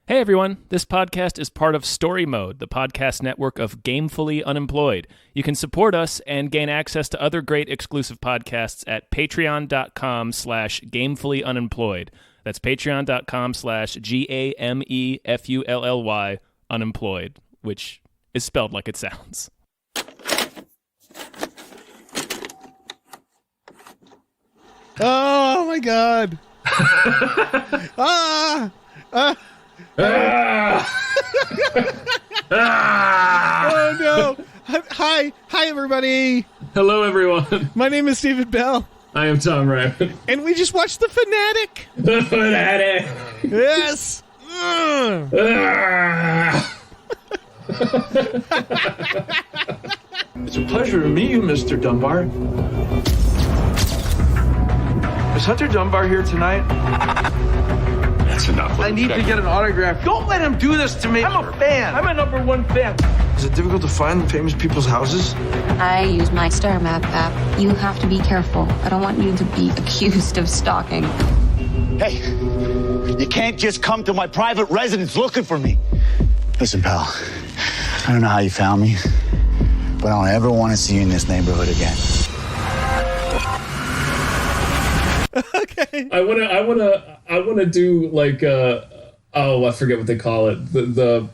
Hey everyone, this podcast is part of Story Mode, the podcast network of Gamefully Unemployed. You can support us and gain access to other great exclusive podcasts at patreon.com/gamefullyunemployed. That's patreon.com/GAMEFULLY unemployed, which is spelled like it sounds. Oh my god. Oh no. Hi everybody. Hello everyone. My name is Stephen Bell. I am Tom Ryman. And we just watched The Fanatic. The Fanatic. Yes. It's a pleasure to meet you, Mr. Dunbar. Is Hunter Dunbar here tonight? That's enough. I need to get an autograph. Don't let him do this to me. I'm a fan. I'm a #1 fan. Is it difficult to find famous people's houses? I use my star map app. You have to be careful. I don't want you to be accused of stalking. Hey, you can't just come to my private residence looking for me. Listen, pal, I don't know how you found me, but I don't ever want to see you in this neighborhood again. Okay. I wanna do like I forget what they call it. The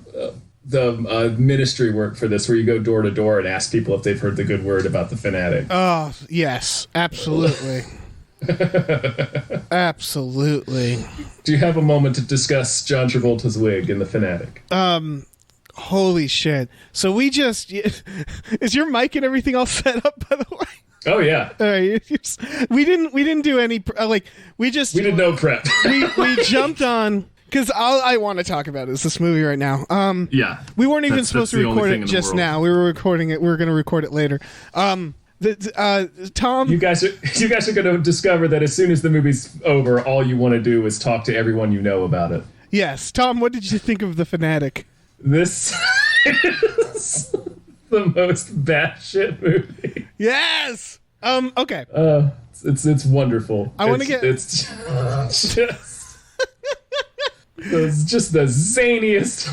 ministry work for this, where you go door to door and ask people if they've heard the good word about the Fanatic. Oh, yes, absolutely. Absolutely. Do you have a moment to discuss John Travolta's wig in the Fanatic? Holy shit. So we just is your mic and everything all set up, by the way? Oh yeah. All right, we didn't do any we did no prep. we jumped on because all I want to talk about is this movie right now. Yeah, we weren't even supposed to record it just now. We were recording it. We were going to record it later. Tom, you guys are going to discover that as soon as the movie's over, all you want to do is talk to everyone you know about it. Yes, Tom, what did you think of The Fanatic? This is the most batshit movie. Yes. Okay. It's wonderful. I want to get. It's just the zaniest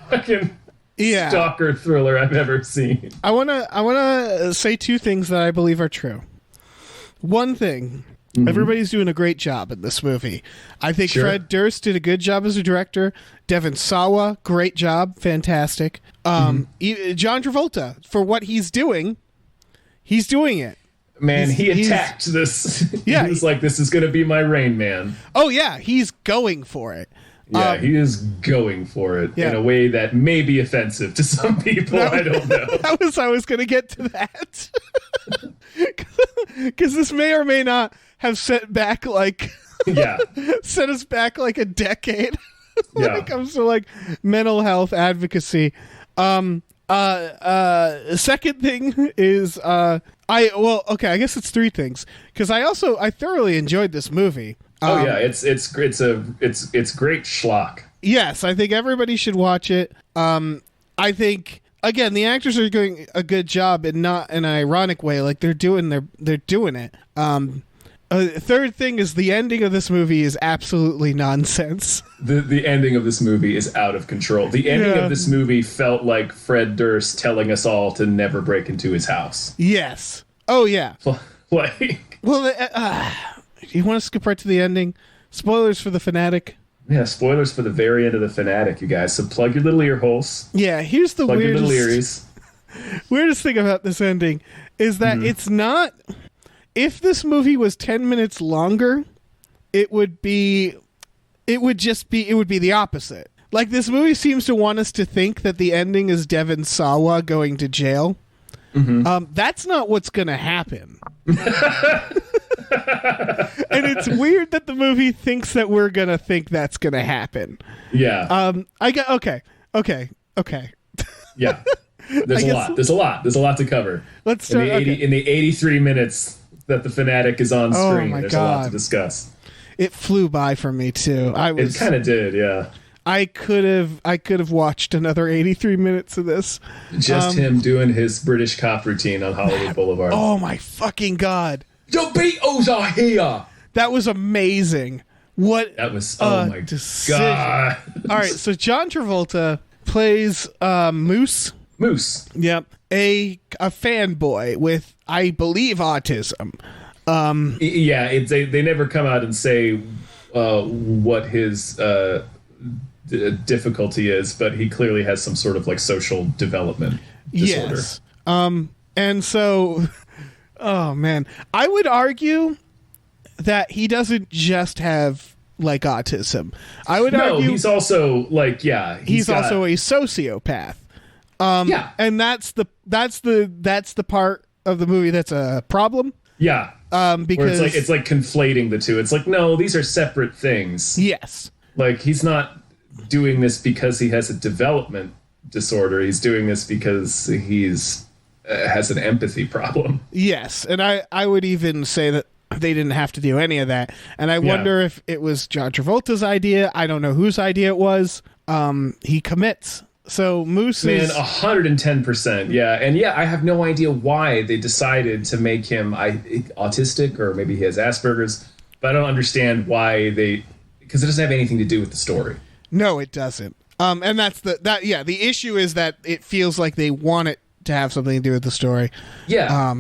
fucking stalker thriller I've ever seen. I wanna say two things that I believe are true. One thing. Mm-hmm. Everybody's doing a great job in this movie. I think Fred Durst did a good job as a director. Devon Sawa, great job, fantastic. John Travolta, for what he's doing it. Man, he attacked this. Yeah, he was like, "This is going to be my Rain Man." Oh yeah, he's going for it. Yeah, he is going for it in a way that may be offensive to some people. I don't know. I was going to get to that because this may or may not have set us back like a decade when it comes to like mental health advocacy. Second thing is I guess it's three things because I thoroughly enjoyed this movie. It's great schlock. Yes, I think everybody should watch it. I think again the actors are doing a good job in not an ironic way, like they're doing it. Third thing is the ending of this movie is absolutely nonsense. The ending of this movie is out of control. The ending of this movie felt like Fred Durst telling us all to never break into his house. Yes. Oh yeah. Like. Well, you want to skip right to the ending? Spoilers for The Fanatic. Yeah, spoilers for the very end of The Fanatic, you guys. So plug your little ear holes. Yeah, here's the plug your little ears. Weirdest thing about this ending is that it's not. If this movie was 10 minutes longer, it would be the opposite. Like, this movie seems to want us to think that the ending is Devon Sawa going to jail. Mm-hmm. That's not what's going to happen. And it's weird that the movie thinks that we're going to think that's going to happen. Yeah. Okay. Yeah. There's a lot to cover. Let's start in the 83 minutes that The Fanatic is on screen. There's a lot to discuss. It flew by for me too. It kind of did, yeah. I could have watched another 83 minutes of this. Just him doing his British cop routine on Hollywood Boulevard. Oh my fucking god! The Beatles are here. That was amazing. What That was my decision. God. All right, so John Travolta plays Moose. Moose. Yep, a fanboy with, I believe, autism. Yeah, they never come out and say what his difficulty is, but he clearly has some sort of like social development disorder. Yes. And so, oh man, I would argue that he doesn't just have like autism. I would argue he's also like, he's also a sociopath. And that's the part of the movie that's a problem. Yeah. Because where it's like conflating the two. It's like, no, these are separate things. Yes. Like, he's not doing this because he has a development disorder. He's doing this because he's has an empathy problem. Yes, and I would even say that they didn't have to do any of that. And I wonder if it was John Travolta's idea. I don't know whose idea it was. He commits. So Moose is 110%. Yeah, and I have no idea why they decided to make him autistic, or maybe he has Asperger's. But I don't understand why because it doesn't have anything to do with the story. No, it doesn't. And that's the issue is that it feels like they want it to have something to do with the story. Yeah.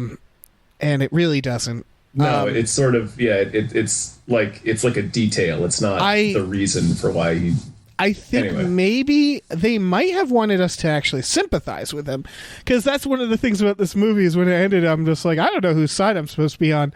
And it really doesn't. No, it's sort of it's like a detail. It's not the reason for why he. I think maybe they might have wanted us to actually sympathize with him, because that's one of the things about this movie is when it ended, I'm just like, I don't know whose side I'm supposed to be on.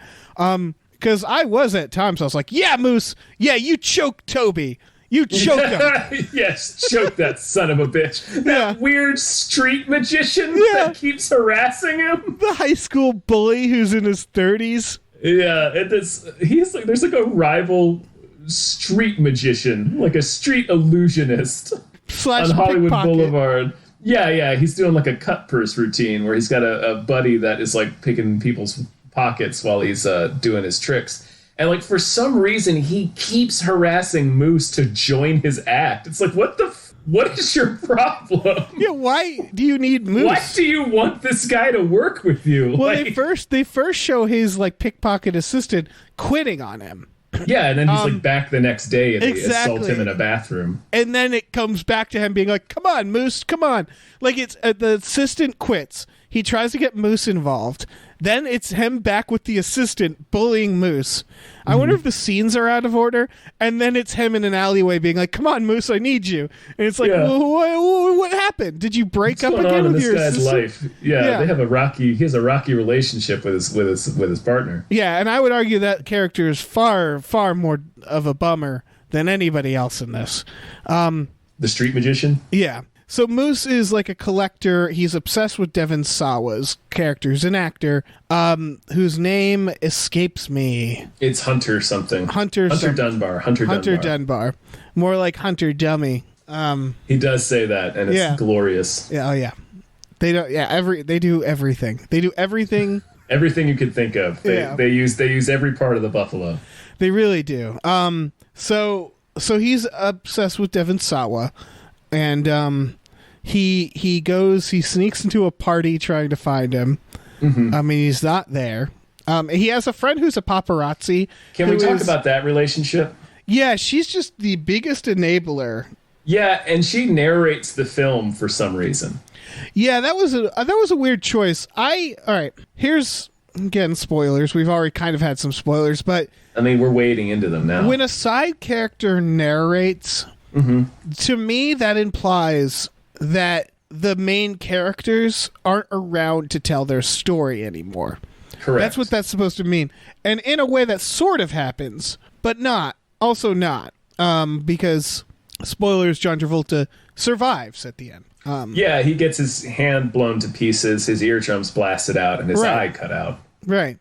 Because I was at times, I was like, yeah, Moose, yeah, you choked Toby. You choked him. Yes, choke that son of a bitch. That weird street magician that keeps harassing him. The high school bully who's in his 30s. Yeah, there's like a rival street magician, like a street illusionist / on Hollywood pickpocket. Boulevard. Yeah, he's doing like a cut purse routine where he's got a buddy that is like picking people's pockets while he's doing his tricks. And like for some reason he keeps harassing Moose to join his act. It's like, what is your problem? Yeah, why do you need Moose? Why do you want this guy to work with you? Well, they first show his like pickpocket assistant quitting on him. Yeah, and then he's like back the next day and they assault him in a bathroom. And then it comes back to him being like, come on, Moose, come on. Like it's the assistant quits. He tries to get Moose involved. Then it's him back with the assistant bullying Moose. I wonder if the scenes are out of order. And then it's him in an alleyway being like, come on, Moose, I need you. And it's like, what happened? Did you break up again with your assistant? Life? Yeah, they have he has a rocky relationship with his partner. Yeah, and I would argue that character is far, far more of a bummer than anybody else in this. The street magician? Yeah. So Moose is like a collector. He's obsessed with Devon Sawa's character. He's an actor whose name escapes me. It's Hunter something. Hunter Dunbar. Hunter Dunbar. More like Hunter Dummy. He does say that, and it's glorious. Yeah. Oh yeah. They don't. Yeah. They do everything. They do everything. Everything you could think of. They use every part of the buffalo. They really do. So he's obsessed with Devon Sawa. And he sneaks into a party trying to find him. I mean, he's not there. He has a friend who's a paparazzi. Can we talk about that relationship? Yeah, she's just the biggest enabler. Yeah, and she narrates the film for some reason. Yeah, that was a weird choice. All right, here's again spoilers. We've already kind of had some spoilers, but I mean, we're wading into them now. When a side character narrates, to me, that implies that the main characters aren't around to tell their story anymore. Correct. That's what that's supposed to mean. And in a way that sort of happens, but not. Also not. Because, spoilers, John Travolta survives at the end. Yeah, he gets his hand blown to pieces, his eardrums blasted out, and his eye cut out. Right.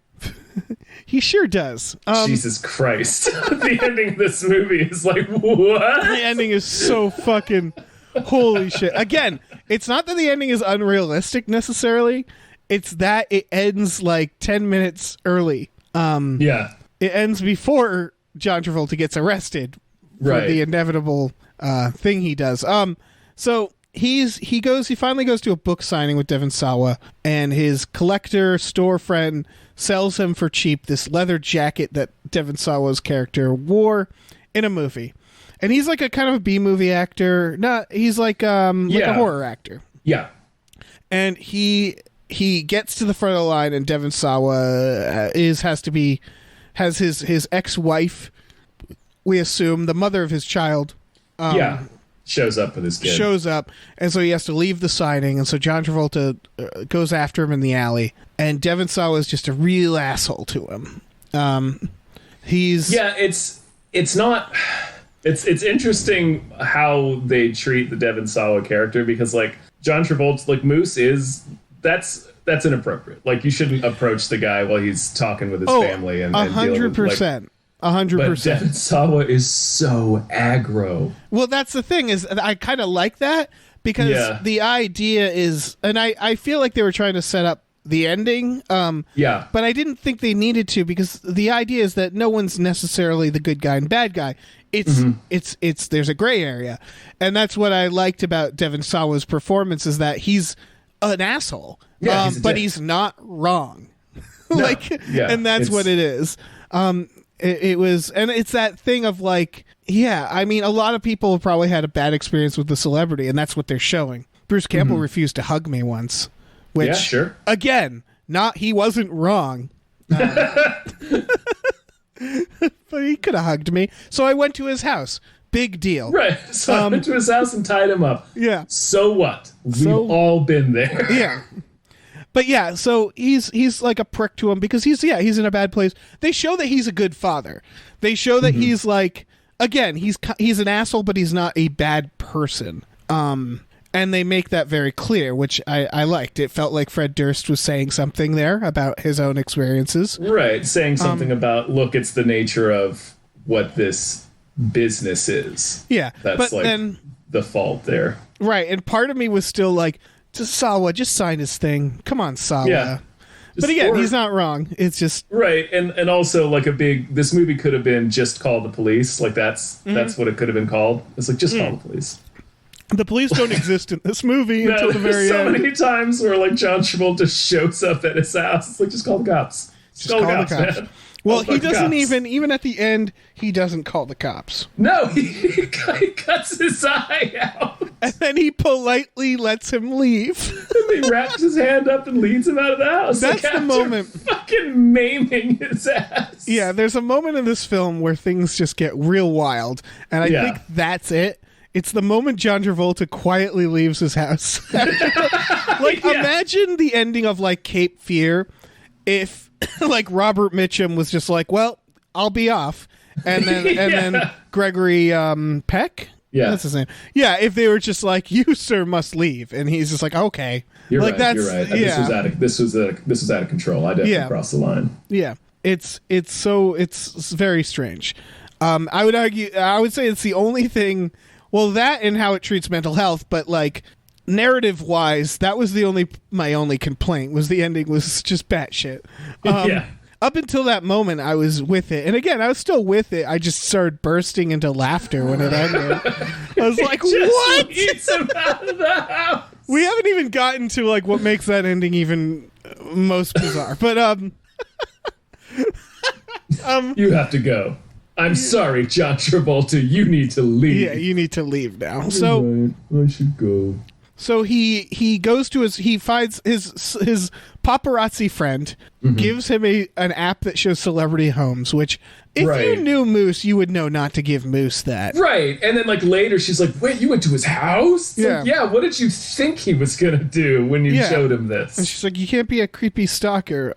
He sure does. Jesus Christ. The ending of this movie is like, what? The ending is so fucking holy shit. Again, it's not that the ending is unrealistic necessarily. It's that it ends like 10 minutes early. Yeah. It ends before John Travolta gets arrested for the inevitable thing he does. So he finally goes to a book signing with Devon Sawa, and his collector store friend sells him for cheap this leather jacket that Devon Sawa's character wore. in a movie, and he's like a kind of a B movie actor. He's like a horror actor. Yeah, and he gets to the front of the line, and Devon Sawa has his ex-wife, we assume the mother of his child. Shows up with his kid. Shows up, and so he has to leave the signing, and so John Travolta goes after him in the alley, and Devon Sawa is just a real asshole to him. It's interesting how they treat the Devon Sawa character, because like John Travolta, like Moose that's inappropriate. Like you shouldn't approach the guy while he's talking with his family and 100%. 100%. But Devon Sawa is so aggro. Well, that's the thing, is I kind of like that, because the idea is, and I feel like they were trying to set up the ending. But I didn't think they needed to, because the idea is that no one's necessarily the good guy and bad guy. It's there's a gray area, and that's what I liked about Devon Sawa's performance, is that he's an asshole, but he's not wrong. And that's what it is. It was, and it's that thing of like, I mean, a lot of people have probably had a bad experience with the celebrity, and that's what they're showing. Bruce Campbell refused to hug me once, which, again, he wasn't wrong. But he could have hugged me. So I went to his house. Big deal. Right. So I went to his house and tied him up. Yeah. So what? We've all been there. Yeah. But so he's like a prick to him, because he's in a bad place. They show that he's a good father. They show that he's like, again, he's an asshole, but he's not a bad person. And they make that very clear, which I liked. It felt like Fred Durst was saying something there about his own experiences. Right, saying something about, look, it's the nature of what this business is. Yeah. That's then the fault there. Right, and part of me was still like, Sawa, just sign his thing. Come on, Sawa. Yeah. But again, he's not wrong. It's just right, and also like this movie could have been just call the police. Like that's what it could have been called. It's like just call the police. The police don't exist in this movie until the very end. So many times where like John Travolta shows up at his house. It's like just call the cops. Just call the cops. Man. Well, he doesn't even at the end, he doesn't call the cops. No, he cuts his eye out. And then he politely lets him leave. And he wraps his hand up and leads him out of the house. That's the moment. Fucking maiming his ass. Yeah, there's a moment in this film where things just get real wild. And I think that's it. It's the moment John Travolta quietly leaves his house. Imagine the ending of like Cape Fear if like Robert Mitchum was just like, well, I'll be off. And then Gregory Peck? Yeah. That's his name. Yeah, if they were just like, you, sir, must leave. And he's just like, okay. You're right. You're right. Yeah. This was out of control. I definitely crossed the line. Yeah. It's very strange. I would say it's the only thing, well, that and how it treats mental health, but like narrative wise, that was my only complaint, was the ending was just batshit. Up until that moment, I was with it. And again, I was still with it. I just started bursting into laughter when it ended. I was like, what? Leads him out of the house. We haven't even gotten to like what makes that ending even most bizarre. But you have to go. I'm sorry, John Travolta. You need to leave. Yeah, you need to leave now. So I should go. So he goes to he finds his paparazzi friend, gives him an app that shows celebrity homes, which if you knew Moose, you would know not to give Moose that. Right. And then like later she's like, wait, you went to his house? Yeah. Like, yeah, what did you think he was gonna do when you showed him this? And she's like, you can't be a creepy stalker.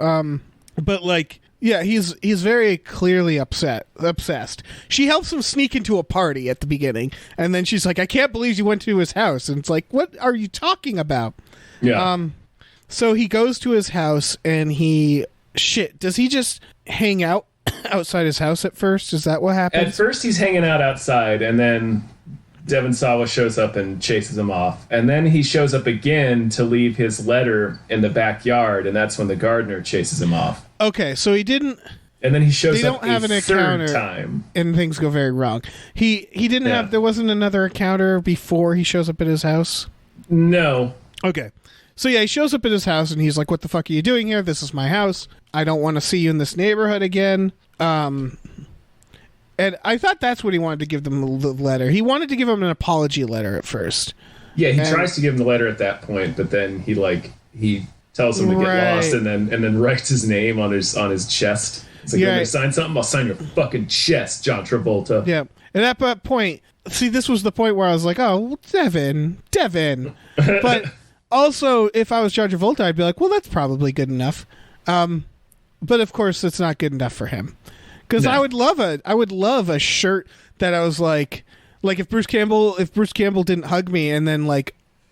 But like, yeah, he's very clearly obsessed. She helps him sneak into a party at the beginning, and then she's like, I can't believe you went to his house. And it's like, what are you talking about? Yeah. So he goes to his house, and does he just hang out outside his house at first? Is that what happens? At first he's hanging out outside, and then Devon Sawa shows up and chases him off. And then he shows up again to leave his letter in the backyard, and that's when the gardener chases him off. Okay, so he didn't... And then he shows up have an encounter third time. And things go very wrong. He didn't have... There wasn't another encounter before he shows up at his house? No. Okay. So yeah, he shows up at his house, and he's like, what the fuck are you doing here? This is my house. I don't want to see you in this neighborhood again. And And I thought that's what he wanted to give them the letter. He wanted to give them an apology letter at first. Yeah, he tries to give him the letter at that point, but then he tells him to get lost, and then writes his name on his chest. It's like, you want me to sign something? I'll sign your fucking chest, John Travolta. Yeah. And at that point, see, this was the point where I was like, oh, well, Devin. But also, if I was John Travolta, I'd be like, well, that's probably good enough. But of course, it's not good enough for him. Because I would love a shirt that I was like if Bruce Campbell didn't hug me and then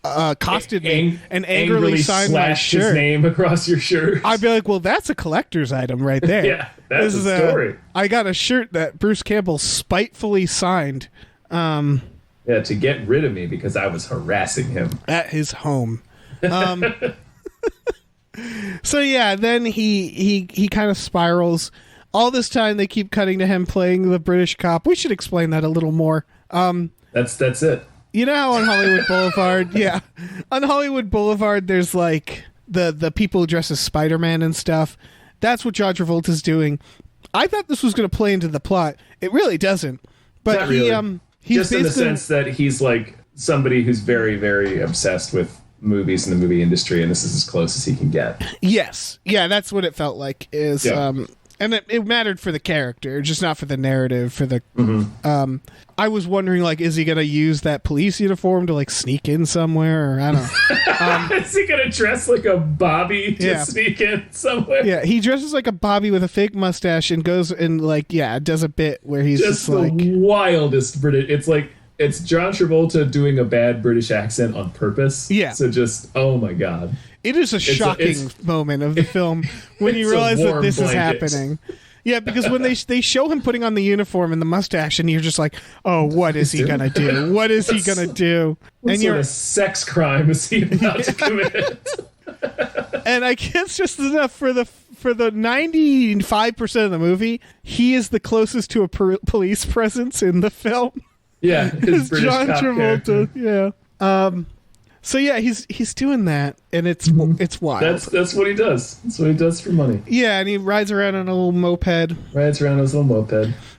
accosted me and angrily signed my shirt, his name across your shirt, I'd be like, well, that's a collector's item right there. Yeah, that's a story. I got a shirt that Bruce Campbell spitefully signed. To get rid of me because I was harassing him at his home. So yeah, then he kind of spirals. All this time they keep cutting to him playing the British cop. We should explain that a little more. That's it. You know how on Hollywood Boulevard, on Hollywood Boulevard, there's like the people who dress as Spider-Man and stuff. That's what John Travolta's doing. I thought this was going to play into the plot. It really doesn't. But not really. He's just in the sense that he's like somebody who's very, very obsessed with movies and the movie industry, and this is as close as he can get. Yes. Yeah, that's what it felt like. And it mattered for the character, just not for the narrative. For the, I was wondering, is he gonna use that police uniform to sneak in somewhere? Or I don't know. Is he gonna dress like a Bobby to sneak in somewhere? Yeah, he dresses like a Bobby with a fake mustache and goes and does a bit where he's just the wildest British. It's John Travolta doing a bad British accent on purpose. Yeah. So just, oh my God. It is a shocking moment of the film when you realize that this is happening. Yeah, because when they show him putting on the uniform and the mustache, and you're just like, oh, what is he going to do? What is he going to do? What sort of sex crime is he about to commit? And I guess just enough for the 95% of the movie, he is the closest to a police presence in the film. Yeah, his British John cop Travolta. character. Yeah. So yeah, he's doing that, and it's wild. That's what he does. That's what he does for money. Yeah, and he rides around on a little moped.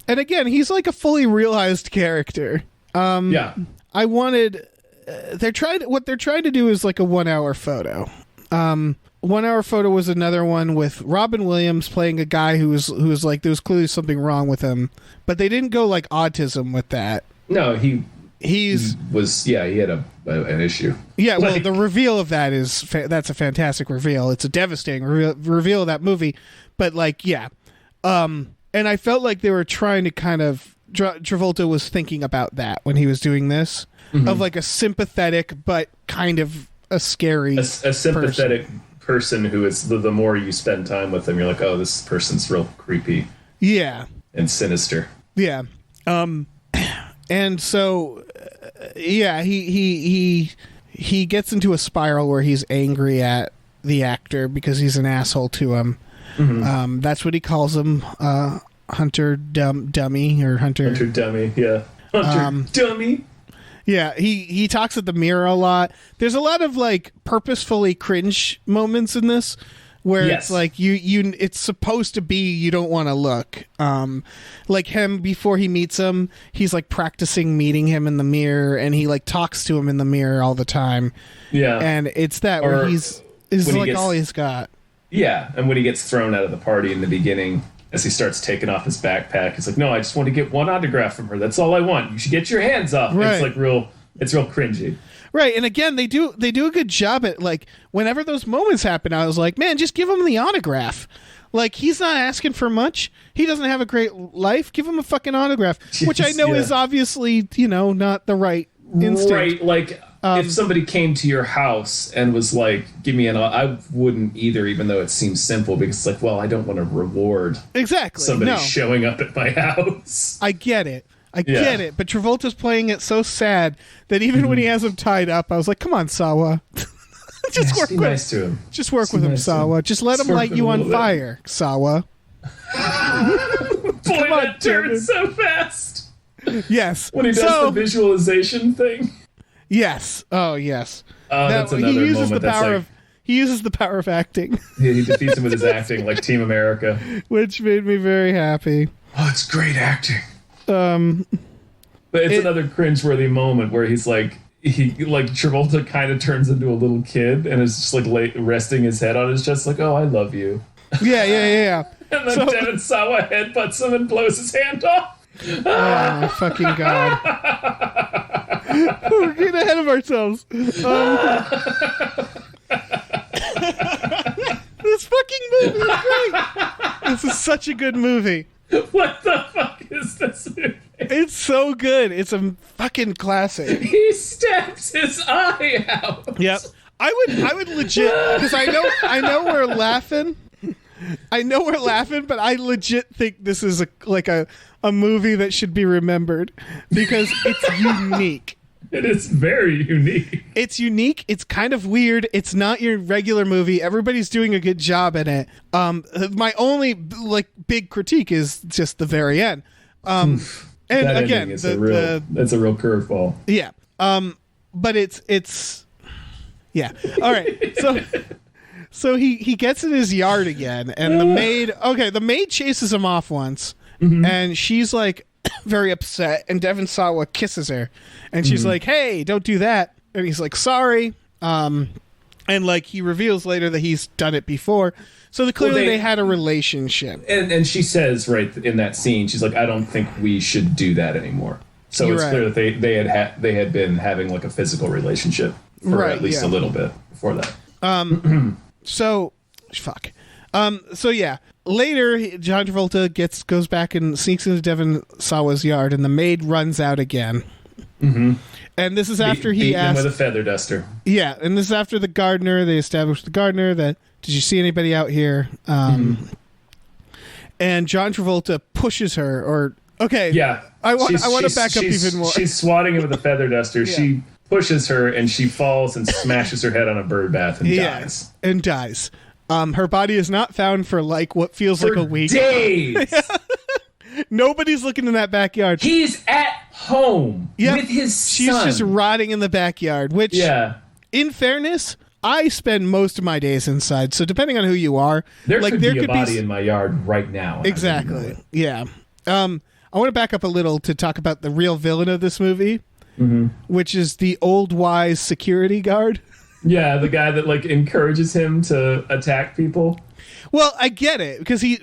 And again, he's like a fully realized character. I wanted. What they're trying to do is like a 1 hour photo. 1 hour photo was another one with Robin Williams playing a guy who was like there was clearly something wrong with him, but they didn't go like autism with that. No, he had an issue. Yeah, well, the reveal of that is that's a fantastic reveal. It's a devastating reveal of that movie, but and I felt like they were trying to kind of Travolta was thinking about that when he was doing this, of like a sympathetic but kind of a scary, a sympathetic person who is the more you spend time with them, you're like, oh, this person's real creepy. Yeah, and sinister. Yeah. And so, he gets into a spiral where he's angry at the actor because he's an asshole to him. That's what he calls him, Hunter Dummy or Hunter Dummy. Yeah, Hunter Dummy. Yeah, he talks at the mirror a lot. There's a lot of purposefully cringe moments in this. Where it's like it's supposed to be you don't want to look. Like him before he meets him, he's practicing meeting him in the mirror, and he talks to him in the mirror all the time. Yeah, and it's that where he's all he's got. Yeah, and when he gets thrown out of the party in the beginning, as he starts taking off his backpack, he's like, "No, I just want to get one autograph from her. That's all I want. You should get your hands off." Right. It's real cringy. Right, and again, they do a good job at whenever those moments happen, I was like, man, just give him the autograph. He's not asking for much. He doesn't have a great life. Give him a fucking autograph, which I know is obviously not the right instinct. Right, if somebody came to your house and was like, give me I wouldn't either, even though it seems simple, because it's I don't want to reward somebody showing up at my house. I get it. I get it, but Travolta's playing it so sad that even when he has him tied up, I was like, come on, Sawa. Just work with nice to him. Just work with him, Sawa. Just let him light you on fire, Sawa. Boy, that turned so fast. Yes. When he does the visualization thing. Yes. Oh, yes. That's another he uses moment. He uses the power of acting. He defeats him with his acting, like Team America. Which made me very happy. Oh, it's great acting. But it's another cringeworthy moment where he's like, Travolta kind of turns into a little kid and is just like resting his head on his chest, like, "Oh, I love you." Yeah. And then Devon Sawa headbutts him and blows his hand off. Oh, fucking God. We're getting ahead of ourselves. This fucking movie is great. This is such a good movie. What the fuck is this movie? It's so good. It's a fucking classic. He stabs his eye out. Yep. I would legit, because I know we're laughing. I know we're laughing, but I legit think this is a movie that should be remembered because it's unique. It is very unique. It's unique. It's kind of weird. It's not your regular movie. Everybody's doing a good job in it. My only big critique is just the very end. And that again, that's a real curveball. Yeah. But it's yeah. All right. So he gets in his yard again, and the maid chases him off once, and she's like very upset, and Devon Sawa kisses her, and she's like, "Hey, don't do that," and he's like, "Sorry," and like he reveals later that he's done it before, so clearly they had a relationship, and she says right in that scene, she's like, "I don't think we should do that anymore." So it's clear that they had been having like a physical relationship for at least a little bit before that. So, fuck. So yeah, later John Travolta goes back and sneaks into Devon Sawa's yard, and the maid runs out again. Mm-hmm. And this is after he asked him with a feather duster. Yeah, and this is after the gardener. They established the gardener that, "Did you see anybody out here?" And John Travolta pushes her, or okay, yeah. I want to back up even more. She's swatting him with a feather duster. Yeah. She pushes her, and she falls and smashes her head on a bird bath and dies. And dies. Her body is not found for like what feels like a week. Days. Nobody's looking in that backyard. He's at home with his son. She's just rotting in the backyard, which, in fairness, I spend most of my days inside. So depending on who you are, there could be a body in my yard right now. Exactly. Yeah. I want to back up a little to talk about the real villain of this movie. Which is the old wise security guard. Yeah, the guy that like encourages him to attack people. Well, I get it, because he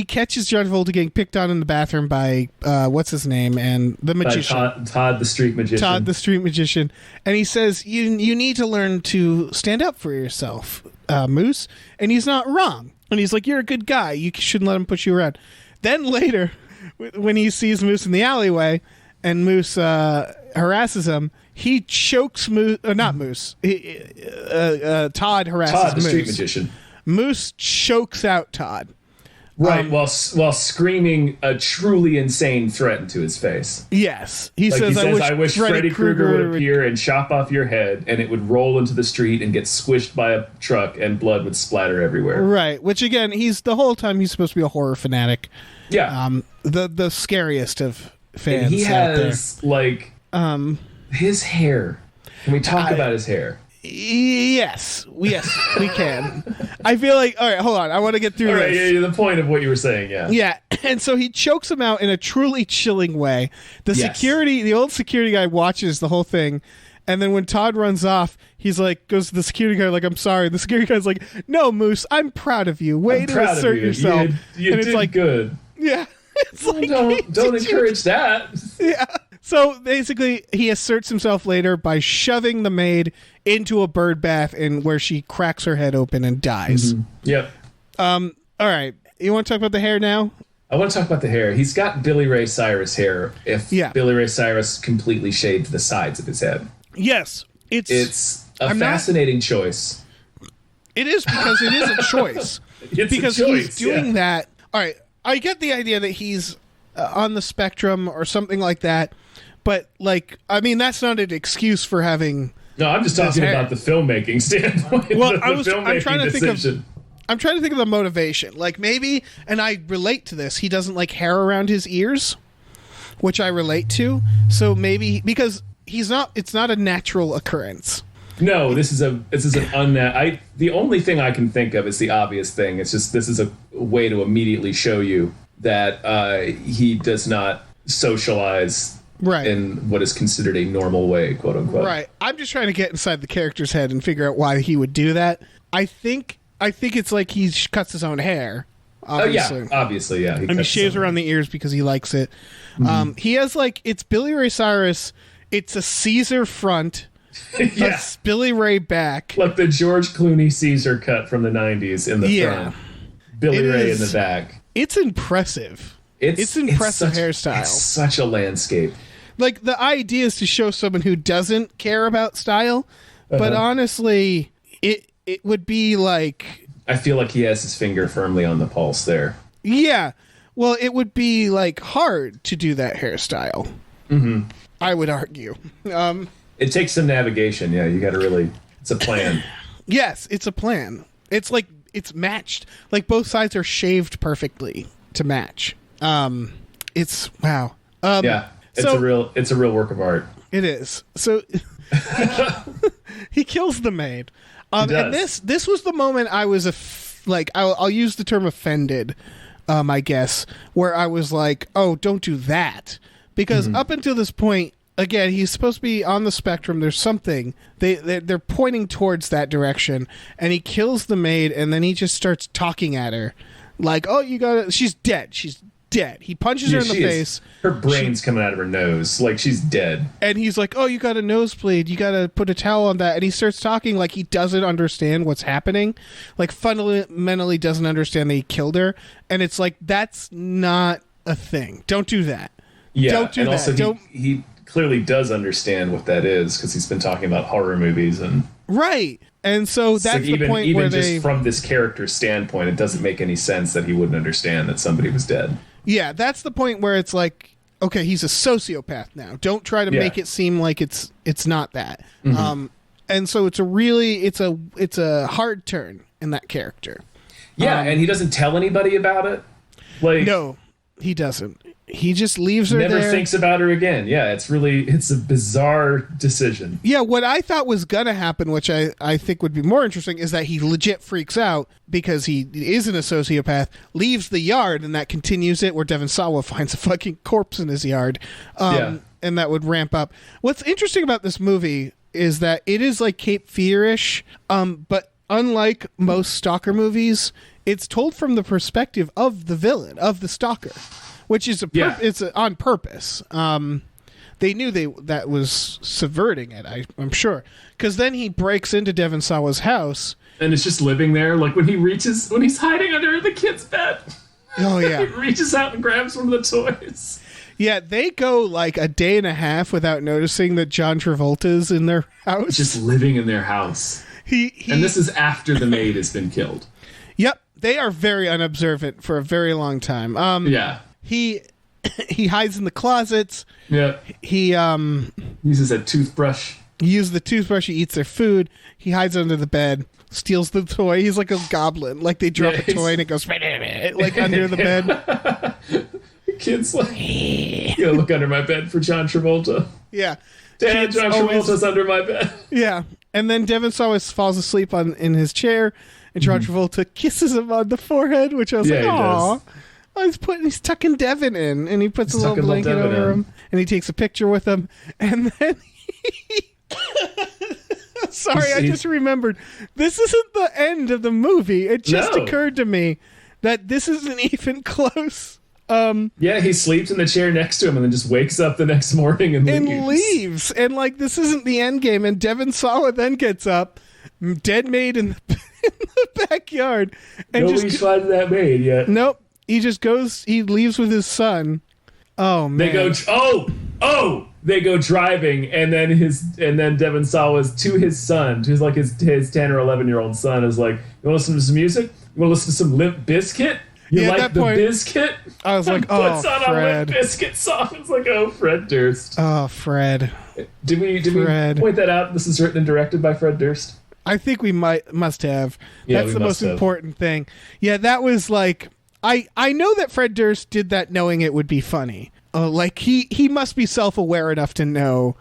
catches John Travolta getting picked on in the bathroom by what's his name, and the magician Todd the street magician. Todd the street magician, and he says you need to learn to stand up for yourself, Moose, and he's not wrong. And he's like, "You're a good guy. You shouldn't let him push you around." Then later, when he sees Moose in the alleyway, and Moose harasses him, he chokes Moose. Not Moose. Todd harasses Todd, the Moose. street magician. Moose chokes out Todd. Right, while screaming a truly insane threat into his face. Yes. He says, I wish Freddy Krueger would appear and chop off your head, and it would roll into the street and get squished by a truck, and blood would splatter everywhere. Right, which again, the whole time he's supposed to be a horror fanatic. Yeah. The scariest of fans. And he has, his hair. Can we talk about his hair? Yes, we can. I feel like, all right, hold on. I want to get through this. Yeah, the point of what you were saying, yeah. Yeah, and so he chokes him out in a truly chilling way. The old security guy watches the whole thing, and then when Todd runs off, he's like, goes to the security guy, like, "I'm sorry." The security guy's like, "No, Moose, I'm proud of you. Way to assert yourself." You and did like, good. Yeah. It's like, don't encourage that. Yeah. So basically, he asserts himself later by shoving the maid into a bird bath, where she cracks her head open and dies. Mm-hmm. Yep. All right. You want to talk about the hair now? I want to talk about the hair. He's got Billy Ray Cyrus hair. Billy Ray Cyrus completely shaved the sides of his head. Yes. It's a fascinating choice. It is, because it is a choice. Because he's doing that. All right. I get the idea that he's on the spectrum or something like that, but that's not an excuse for having. No, I'm just talking about the filmmaking standpoint. Well, I'm trying to think of the motivation. Like maybe, and I relate to this. He doesn't like hair around his ears, which I relate to. So maybe because it's not a natural occurrence. No, this is an the only thing I can think of is the obvious thing. It's just this is a way to immediately show you that he does not socialize Right. in what is considered a normal way, quote unquote. Right. I'm just trying to get inside the character's head and figure out why he would do that. I think it's like he cuts his own hair. Obviously. Oh yeah, obviously, yeah. He shaves around the ears because he likes it. He has it's Billy Ray Cyrus. It's a Caesar front. Yeah. A Billy Ray back. Like the George Clooney Caesar cut from the 90s in the front. Billy Ray in the back. It's impressive. It's impressive hairstyle. It's such a landscape. Like, the idea is to show someone who doesn't care about style, but honestly, it would be like... I feel like he has his finger firmly on the pulse there. Yeah. Well, it would be, hard to do that hairstyle. Mm-hmm. I would argue. It takes some navigation, yeah. You gotta really... It's a plan. Yes, it's a plan. It's it's matched. Like, both sides are shaved perfectly to match. It's... Wow. Yeah. It's a real work of art. It is. So he kills the maid. And this was the moment I was I'll use the term offended, I guess, where I was like, oh, don't do that. Because up until this point, again, he's supposed to be on the spectrum. There's something. They're pointing towards that direction, and he kills the maid, and then he just starts talking at her. Like, oh, she's dead. She's dead. He punches her in the face. Her brain's coming out of her nose. Like, she's dead. And he's like, oh, you got a nosebleed. You got to put a towel on that. And he starts talking like he doesn't understand what's happening. Like, fundamentally doesn't understand that he killed her. And it's like, that's not a thing. Don't do that. Yeah, don't do and that. also he clearly does understand what that is because he's been talking about horror movies and... Right. And so that's the point where they... Even just from this character's standpoint, it doesn't make any sense that he wouldn't understand that somebody was dead. Yeah, that's the point where it's like, okay, he's a sociopath now. Don't try to make it seem like it's not that. Mm-hmm. And so it's a hard turn in that character. Yeah, and he doesn't tell anybody about it. Like, no, he doesn't. He just leaves her never there. Thinks about her again. Yeah, it's a bizarre decision. Yeah, what I thought was going to happen, which I think would be more interesting, is that he legit freaks out because he isn't a sociopath, leaves the yard, and that continues it where Devon Sawa finds a fucking corpse in his yard. And that would ramp up. What's interesting about this movie is that it is like Cape Fear-ish, but unlike most stalker movies, it's told from the perspective of the villain, of the stalker. Which is it's on purpose. They knew that was subverting it. I'm sure, because then he breaks into Devon Sawa's house, and it's just living there. Like when he's hiding under the kid's bed. Oh yeah, he reaches out and grabs one of the toys. Yeah, they go like a day and a half without noticing that John Travolta's in their house, just living in their house. And this is after the maid has been killed. Yep, they are very unobservant for a very long time. Yeah. He hides in the closets. Yeah. He uses a toothbrush. He uses the toothbrush. He eats their food. He hides under the bed. Steals the toy. He's like a goblin. Like they drop a toy and it goes like under the bed. The kid's like, you gotta look under my bed for John Travolta. Yeah. Dad, John Travolta's under my bed. Yeah. And then Devon Sawa falls asleep in his chair, and John Travolta kisses him on the forehead, which I was like, aw. He's tucking Devon in, and he puts a little blanket over him, and he takes a picture with him, and then sorry, I just remembered. This isn't the end of the movie. It just occurred to me that this isn't even close. Yeah, he sleeps in the chair next to him and then just wakes up the next morning and leaves. And like, this isn't the end game. And Devon Sawa then gets up, dead maid in the backyard. And nobody's finding that maid yet. Nope. He just goes, he leaves with his son. Oh, man. They go driving, and then Devon Sawa's to his son, to his 10 or 11-year-old son, is like, you want to listen to some music? You want to listen to some Limp Bizkit? You like the Bizkit? I was like, oh, puts on Fred. a Limp Bizkit song. It's like, oh, Fred Durst. Oh, Fred. Did we point that out? This is written and directed by Fred Durst? I think we must have. Yeah, that's the most important thing. Yeah, that was like, I know that Fred Durst did that knowing it would be funny. Like he must be self-aware enough to know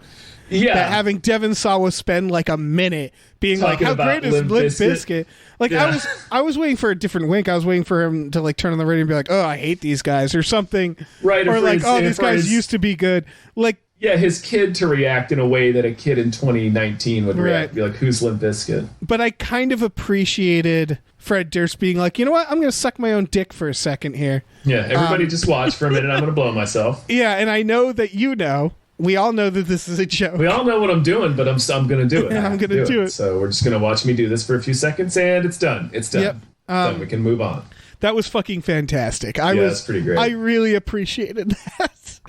that having Devon Sawa spend like a minute being Talking like, how great is Limp Limp Bizkit? Bizkit? Like I was waiting for a different wink. I was waiting for him to like turn on the radio and be like, oh, I hate these guys or something. Right. Or like, oh, these guys used to be good. Like, yeah, his kid to react in a way that a kid in 2019 would react. Right. Be like, who's Limp Bizkit? But I kind of appreciated Fred Durst being like, you know what? I'm going to suck my own dick for a second here. Yeah, everybody just watch for a minute. I'm going to blow myself. Yeah, and I know that you know. We all know that this is a joke. We all know what I'm doing, but I'm going to do it. I'm going to do it. So we're just going to watch me do this for a few seconds, and it's done. It's done. Yep. Done. We can move on. That was fucking fantastic. That's pretty great. I really appreciated that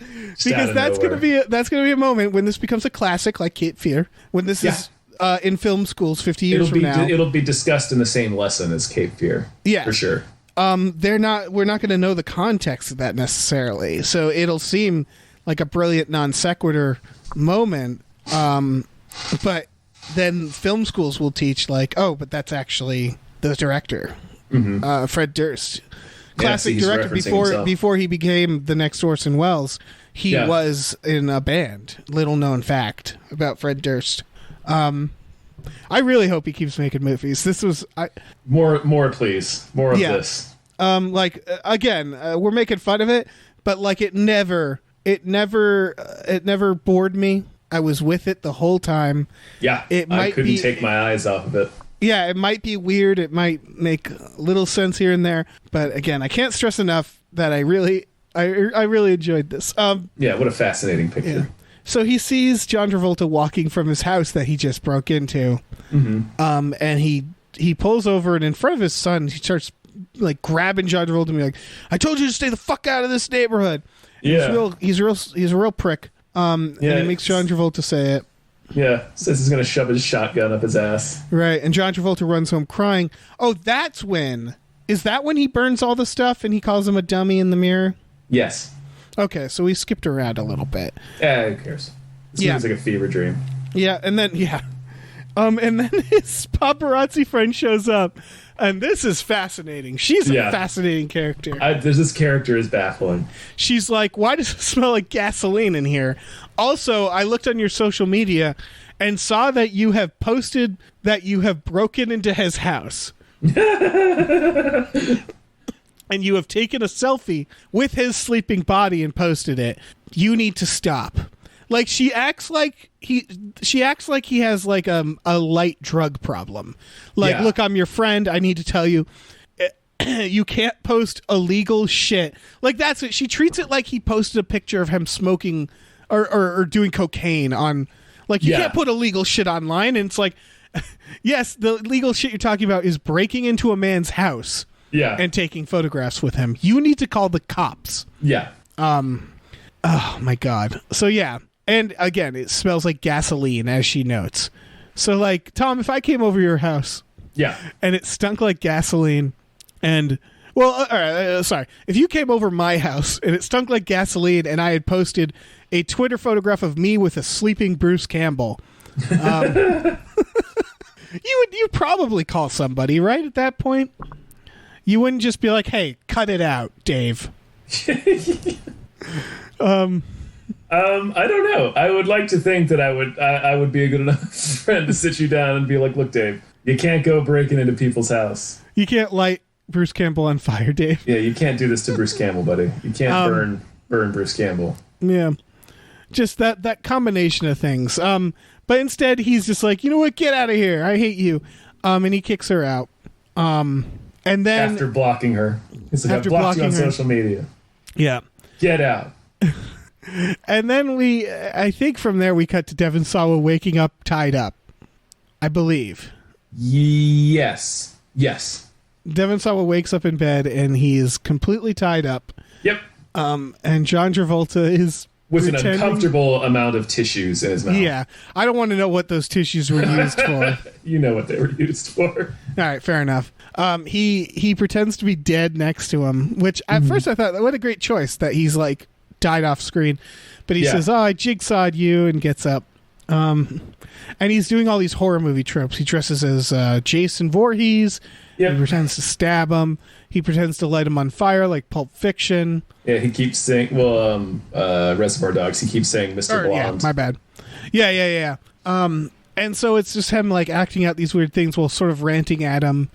because that's going to be a moment when this becomes a classic, like Cape Fear. When this is in film schools 50 years from now, it'll be discussed in the same lesson as Cape Fear. Yeah, for sure. We're not going to know the context of that necessarily, so it'll seem like a brilliant non sequitur moment. But then film schools will teach like, oh, but that's actually the director. Fred Durst, classic director before he became the next Orson Welles. He was in a band. Little known fact about Fred Durst. I really hope he keeps making movies. This was more, please, more of this. We're making fun of it, but like it never bored me. I was with it the whole time. Yeah, I couldn't take my eyes off of it. Yeah, it might be weird. It might make little sense here and there, but again, I can't stress enough that I really enjoyed this. What a fascinating picture. Yeah. So he sees John Travolta walking from his house that he just broke into, and he pulls over, and in front of his son, he starts like grabbing John Travolta and be like, "I told you to stay the fuck out of this neighborhood." Yeah, he's a real prick. And he makes John Travolta say it. Yeah, says he's going to shove his shotgun up his ass. Right, and John Travolta runs home crying. Oh, is that when he burns all the stuff and he calls him a dummy in the mirror? Yes. Okay, so we skipped around a little bit. Yeah, who cares? This seems like a fever dream. Yeah, and then and then his paparazzi friend shows up, and this is fascinating. She's a fascinating character. This character is baffling. She's like, why does it smell like gasoline in here? Also, I looked on your social media and saw that you have posted that you have broken into his house. And you have taken a selfie with his sleeping body and posted it. You need to stop. Like she acts like he has like a light drug problem. Like, look, I'm your friend. I need to tell you, you can't post illegal shit. Like that's it. She treats it like he posted a picture of him smoking or doing cocaine on. Like you can't put illegal shit online. And it's like, yes, the illegal shit you're talking about is breaking into a man's house. Yeah. And taking photographs with him. You need to call the cops. Yeah. Oh my God. So yeah. And again, it smells like gasoline, as she notes. So like, Tom, if I came over your house, and it stunk like gasoline, and sorry, if you came over my house and it stunk like gasoline, and I had posted a Twitter photograph of me with a sleeping Bruce Campbell, you'd probably call somebody, right? At that point, you wouldn't just be like, "Hey, cut it out, Dave." I don't know. I would like to think that I would be a good enough friend to sit you down and be like, look, Dave, you can't go breaking into people's house. You can't light Bruce Campbell on fire, Dave. Yeah, you can't do this to Bruce Campbell, buddy. You can't burn Bruce Campbell. Yeah. Just that combination of things. But instead he's just like, you know what, get out of here. I hate you. And he kicks her out. And then after blocking her. He's like, I blocked you on social media. Yeah. Get out. And then I think from there we cut to Devon Sawa waking up tied up. I believe. Yes. Devon Sawa wakes up in bed and he is completely tied up. Yep. And John Travolta is with an uncomfortable amount of tissues in his mouth. Yeah. I don't want to know what those tissues were used for. You know what they were used for. All right, fair enough. He pretends to be dead next to him, which at first I thought, what a great choice that he's like died off screen. But he says, I jigsawed you, and gets up. And he's doing all these horror movie tropes. He dresses as Jason Voorhees. Yep. He pretends to stab him. He pretends to light him on fire like Pulp Fiction. Yeah, he keeps saying, Reservoir Dogs, he keeps saying Mr. Blonde. Yeah, my bad. Yeah. And so it's just him like acting out these weird things while sort of ranting at him.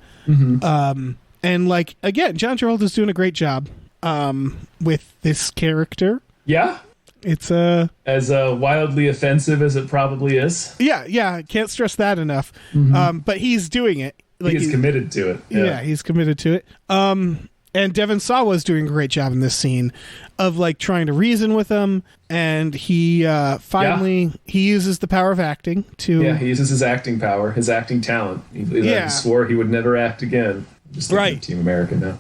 And like, again, John Travolta's doing a great job with this character. Yeah. It's as wildly offensive as it probably is. Yeah. Can't stress that enough. But he's doing it. Like, he's committed to it. Yeah, he's committed to it. And Devon Sawa's doing a great job in this scene of like trying to reason with him, and he finally he uses the power of acting to. Yeah, he uses his acting power, his acting talent. He swore he would never act again. Just like Team America now.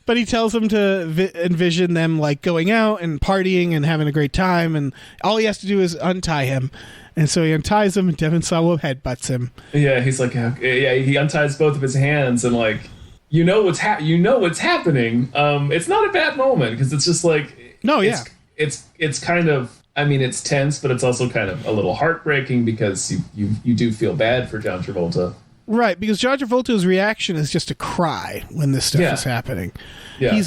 But he tells him to envision them like going out and partying and having a great time, and all he has to do is untie him. And so he unties him, and Devon Sawa headbutts him. Yeah, he's like, he unties both of his hands, and like, you know what's happening. It's not a bad moment because it's just like, it's kind of, I mean, it's tense, but it's also kind of a little heartbreaking because you do feel bad for John Travolta. Right, because John Travolta's reaction is just to cry when this stuff is happening. Yeah. He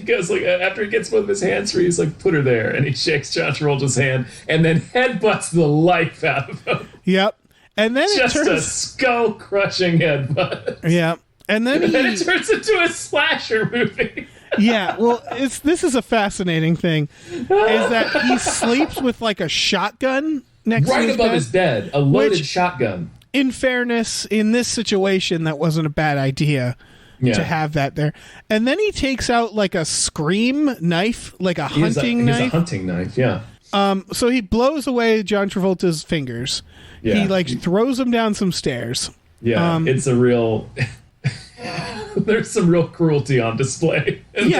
goes like, after he gets both of his hands free, he's like, put her there, and he shakes John Travolta's hand and then headbutts the life out of him. Yep. And then just a skull-crushing headbutt. Yeah. And then it turns into a slasher movie. Yeah, well, this is a fascinating thing, is that he sleeps with like a shotgun next to his above bed, his bed, a loaded shotgun. In fairness, in this situation, that wasn't a bad idea to have that there. And then he takes out like a scream knife, like a hunting knife. He's a hunting knife, yeah. So he blows away John Travolta's fingers. Yeah. He like throws him down some stairs. Yeah, it's a real... There's some real cruelty on display. And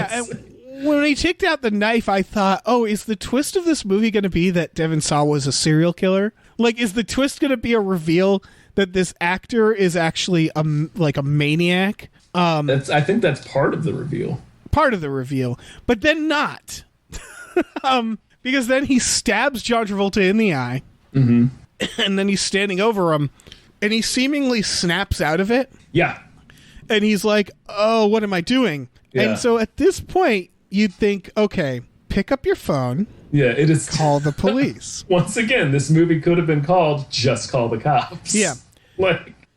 when he took out the knife, I thought, oh, is the twist of this movie going to be that Devon Sawa was a serial killer? Like, is the twist going to be a reveal that this actor is actually a maniac? I think that's part of the reveal. Part of the reveal, but then not. Because then he stabs John Travolta in the eye, and then he's standing over him, and he seemingly snaps out of it. Yeah. And he's like, oh, what am I doing? Yeah. And so at this point, you'd think, okay, pick up your phone. Yeah, it is. Call the police. Once again, this movie could have been called Just Call the Cops. Yeah.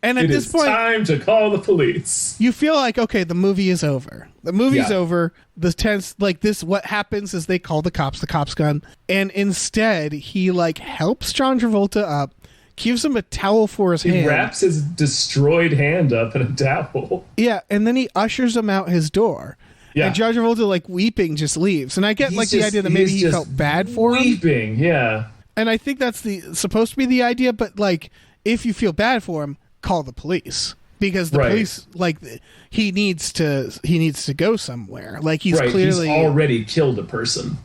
And at this point, time to call the police. You feel like, okay, the movie is over. The movie's over. The tense, like this, what happens is they call the cops come. And instead, he like helps John Travolta up, gives him a towel for his hand. He wraps his destroyed hand up in a towel. Yeah, and then he ushers him out his door. Yeah. And John Travolta, like, weeping, just leaves. And I get, the idea that maybe he felt bad for him. Weeping, yeah. And I think that's supposed to be the idea, but, like, if you feel bad for him, call the police. Because the police, like, he needs to go somewhere. Like, he's clearly... he's already killed a person.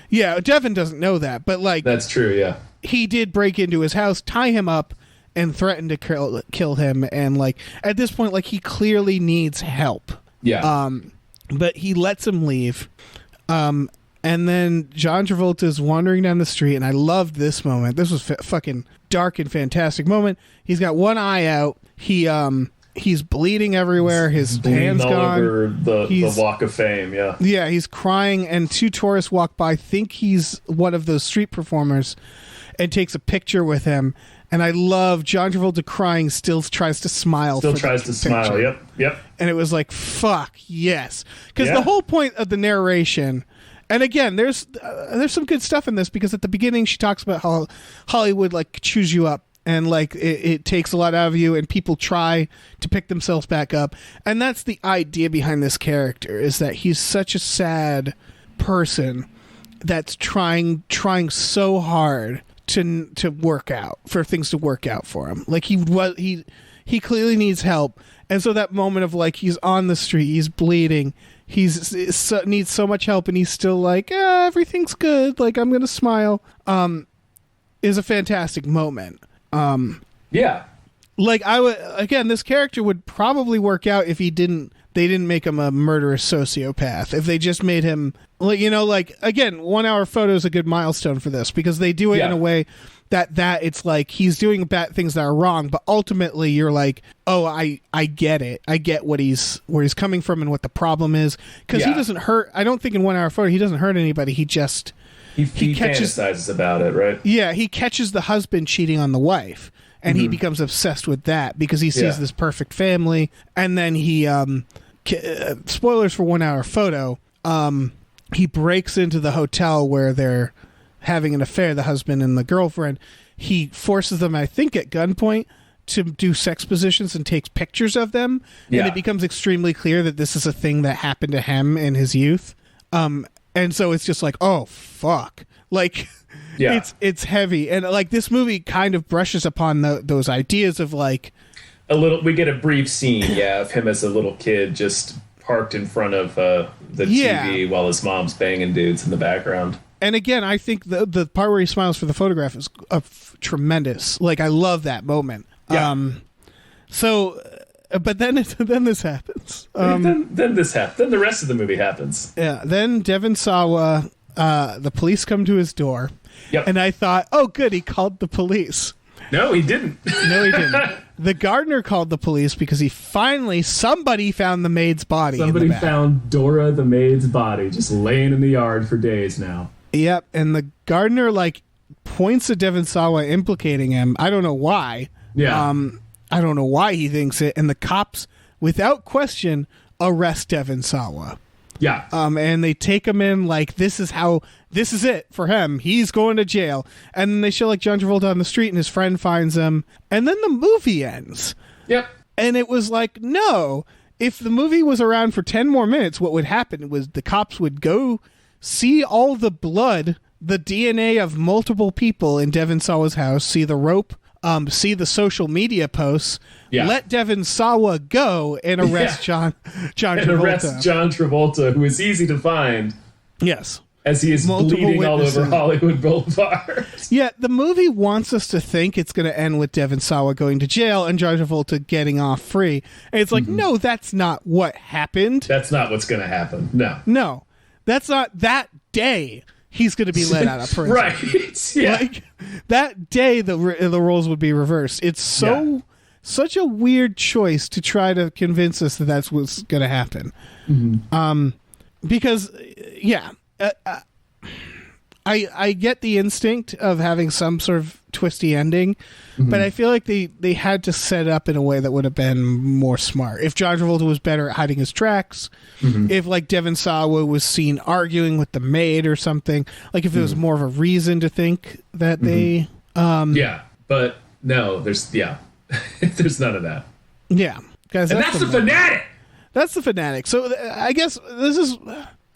Yeah, Devon doesn't know that, but, like... That's true, yeah. He did break into his house, tie him up, and threaten to kill him. And, like, at this point, like, he clearly needs help. Yeah. But he lets him leave. And then John Travolta's wandering down the street, and I loved this moment. This was fucking dark and fantastic moment. He's got one eye out. He's bleeding everywhere. His hand's all gone. Over the Walk of Fame, yeah. Yeah, he's crying, and two tourists walk by, think he's one of those street performers, and takes a picture with him. And I love John Travolta crying, still tries to smile. Still tries to smile, yep. And it was like, fuck, yes. Because the whole point of the narration, and again, there's some good stuff in this, because at the beginning she talks about how Hollywood, like, chews you up, and, like, it takes a lot out of you, and people try to pick themselves back up. And that's the idea behind this character, is that he's such a sad person that's trying so hard to work out, for things to work out for him. Like, he clearly needs help, and so that moment of, like, he's on the street, he's bleeding, needs so much help, and he's still like, everything's good, like, I'm gonna smile, is a fantastic moment. Yeah. Like, this character would probably work out if he didn't they didn't make him a murderous sociopath. If they just made him, like, again, 1 hour photo is a good milestone for this, because they do it in a way that it's like he's doing bad things that are wrong, but ultimately you're like, oh, I get it. I get where he's coming from and what the problem is, because he doesn't hurt. I don't think in 1 hour photo he doesn't hurt anybody. He just he catches, fantasizes about it, right? Yeah, he catches the husband cheating on the wife, and he becomes obsessed with that because he sees this perfect family, and then he spoilers for 1 hour photo. He breaks into the hotel where they're having an affair, the husband and the girlfriend. He forces them, I think at gunpoint, to do sex positions and takes pictures of them. And it becomes extremely clear that this is a thing that happened to him in his youth. And so it's just like, oh, fuck. Like, it's heavy. And, like, this movie kind of brushes upon those ideas of, like... We get a brief scene, of him as a little kid just parked in front of the TV while his mom's banging dudes in the background. And again, I think the part where he smiles for the photograph is tremendous. Like, I love that moment. Yeah. But then this happens. Then this happens. Then the rest of the movie happens. Yeah. Then Devon Sawa, the police come to his door. Yep. And I thought, oh, good, he called the police. No, he didn't. No, he didn't. The gardener called the police because somebody found the maid's body. Somebody found Dora the maid's body just laying in the yard for days now. Yep. And the gardener, like, points at Devon Sawa, implicating him. I don't know why. Yeah. I don't know why he thinks it. And the cops, without question, arrest Devon Sawa. Yeah. And they take him in like, this is it for him. He's going to jail. And then they show, like, John Travolta on the street and his friend finds him. And then the movie ends. Yep. And it was like, no, if the movie was around for 10 more minutes, what would happen was the cops would go see all the blood, the DNA of multiple people in Devon Sawa's house, see the rope, see the social media posts, let Devon Sawa go and arrest John Travolta. And arrest John Travolta, who is easy to find. Yes. As he is bleeding all over Hollywood Boulevard. Yeah, the movie wants us to think it's going to end with Devon Sawa going to jail and John Travolta getting off free. And it's like, no, that's not what happened. That's not what's going to happen. No. That's not that day he's going to be let out of prison. Right. Yeah. Like, that day the roles would be reversed. It's such a weird choice to try to convince us that that's what's going to happen. Because, I get the instinct of having some sort of twisty ending, but I feel like they had to set up in a way that would have been more smart. If John Travolta was better at hiding his tracks, if, like, Devon Sawa was seen arguing with the maid or something, like, if there was more of a reason to think that they... but no, there's there's none of that. Yeah. Guys, and that's the Fanatic! That's the Fanatic. So I guess this is...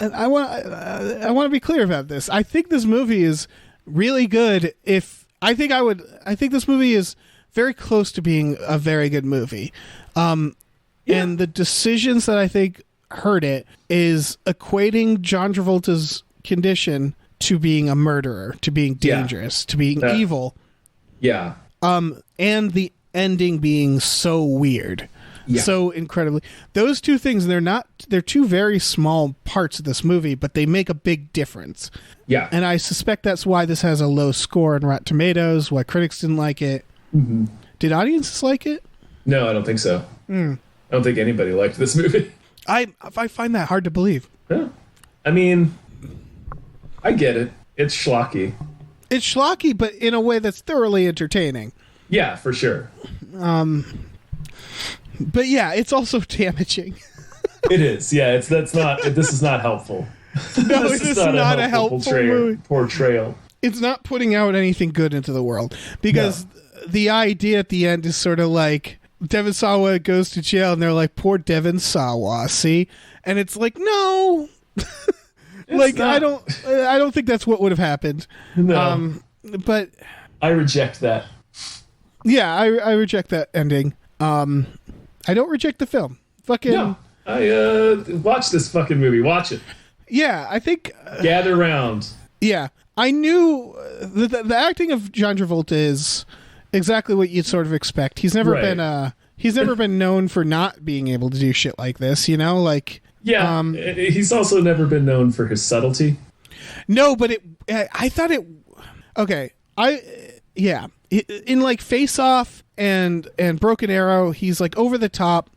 I want to be clear about this. I think this movie is really good. I think this movie is very close to being a very good movie. And the decisions that I think hurt it is equating John Travolta's condition to being a murderer, to being dangerous, to being evil. Yeah. And the ending being so weird. Yeah. So incredibly, those two things, they're two very small parts of this movie, but they make a big difference. Yeah. And I suspect that's why this has a low score on Rotten Tomatoes, why critics didn't like it. Did audiences like it? No, I don't think so. I don't think anybody liked this movie. I find that hard to believe. Yeah. I mean, I get it. It's schlocky. It's schlocky, but in a way that's thoroughly entertaining. Yeah, for sure. But yeah, it's also damaging. It is. Yeah, this is not helpful. No, this is not a helpful portrayal. It's not putting out anything good into the world, because the idea at the end is sort of like Devon Sawa goes to jail and they're like, poor Devon Sawa, see? And it's like, no. Like, I don't think that's what would have happened. No. But I reject that. Yeah, I reject that ending. I don't reject the film. No, I watch this fucking movie. Watch it. Yeah, I think gather round. Yeah, I knew the acting of John Travolta is exactly what you'd sort of expect. He's never been he's never been known for not being able to do shit like this, you know? Like, yeah, he's also never been known for his subtlety. No, but I thought it. Okay, in like Face Off and Broken Arrow, he's like over the top.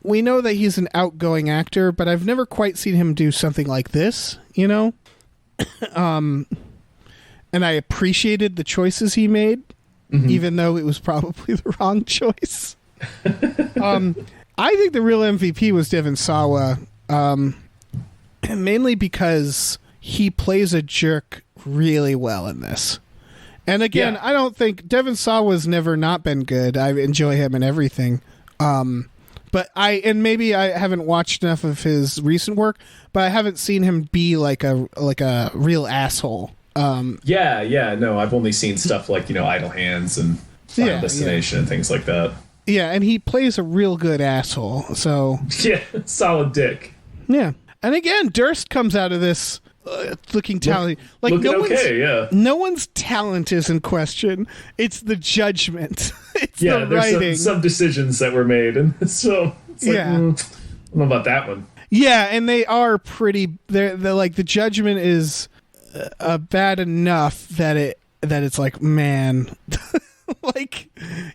We know that he's an outgoing actor, but I've never quite seen him do something like this, you know? And I appreciated the choices he made, even though it was probably the wrong choice. I think the real MVP was Devon Sawa, mainly because he plays a jerk really well in this. And again, I don't think Devon Sawa's never not been good. I enjoy him and everything. But maybe I haven't watched enough of his recent work, but I haven't seen him be like a real asshole. No, I've only seen stuff like, Idle Hands and Final Destination and things like that. Yeah, and he plays a real good asshole. So yeah, solid dick. Yeah, and again, Durst comes out of this looking talented. No one's talent is in question. It's the judgment. It's the writing. There's some decisions that were made, and so it's like, I don't know about that one. Yeah, and they are pretty. They're like, the judgment is bad enough that it's like, man, like,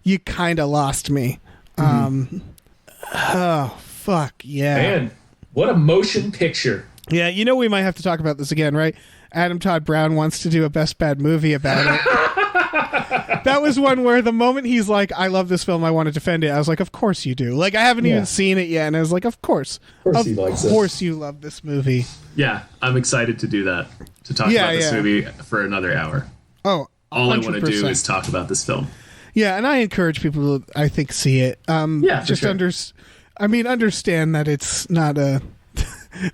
you kind of lost me. Oh fuck yeah, man, what a motion picture. Yeah, we might have to talk about this again, right? Adam Todd Brown wants to do a best bad movie about it. That was one where the moment he's like, I love this film, I want to defend it, I was like, of course you do. Like, I haven't even seen it yet, and I was like, of course he likes it. Of course you love this movie. Yeah, I'm excited to do that, to talk about this movie for another hour. Oh, 100%. All I want to do is talk about this film. Yeah, and I encourage people to, I think, see it. Just sure. Understand that it's not a...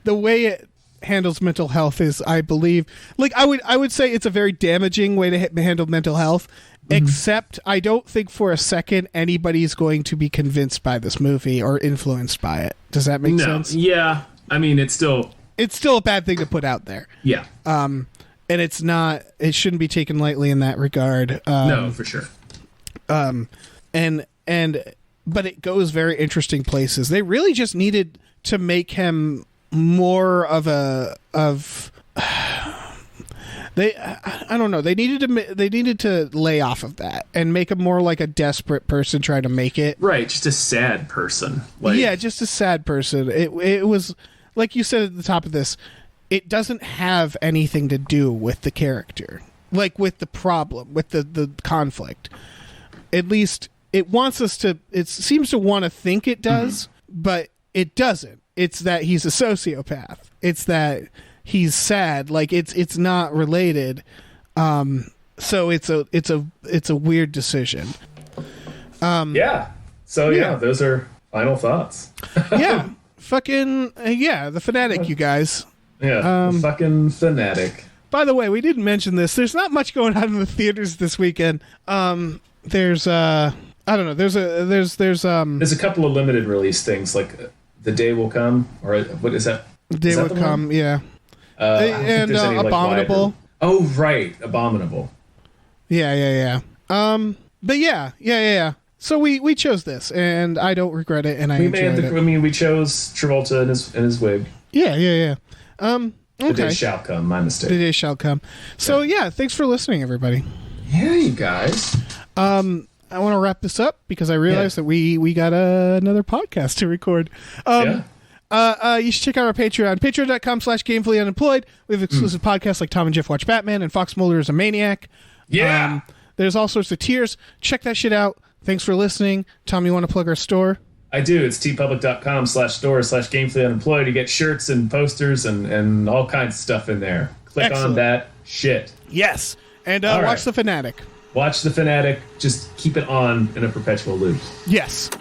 the way it handles mental health is, I believe, like, I would say it's a very damaging way to handle mental health, except I don't think for a second anybody's going to be convinced by this movie or influenced by it. Does that make sense? Yeah. I mean, it's still a bad thing to put out there. Yeah. And it shouldn't be taken lightly in that regard. No, for sure. But it goes very interesting places. They really just needed to make him more of I don't know. They needed to lay off of that and make him more like a desperate person trying to make it. Right, just a sad person. Just a sad person. It was, like you said at the top of this, it doesn't have anything to do with the character, like with the problem, with the conflict. At least it wants us to. It seems to want to think it does, but it doesn't. It's that he's a sociopath. It's that he's sad. Like, it's not related. So it's a weird decision. Yeah. So those are final thoughts. Yeah. Fucking the Fanatic, you guys. Yeah. Fucking Fanatic. By the way, we didn't mention this. There's not much going on in the theaters this weekend. There's I don't know. There's a couple of limited release things, like The Day Will Come, or what is that? Day Will Come, yeah. And Abominable. Oh, right, Abominable. Yeah. But yeah. So we chose this, and I don't regret it, and I enjoyed it. I mean, we chose Travolta in his wig. Yeah. Okay. The day shall come. My mistake. The day shall come. So thanks for listening, everybody. Yeah, you guys. I want to wrap this up because I realized that we got another podcast to record. You should check out our Patreon, patreon.com/gamefullyunemployed. We have exclusive podcasts like Tom and Jeff Watch Batman and Fox Mulder is a Maniac. Yeah. There's all sorts of tiers. Check that shit out. Thanks for listening. Tom, you want to plug our store? I do. It's tpublic.com/store/gamefullyunemployed. You get shirts and posters and all kinds of stuff in there. Click on that shit. Yes. And watch The Fanatic. Watch The Fanatic. Just keep it on in a perpetual loop. Yes.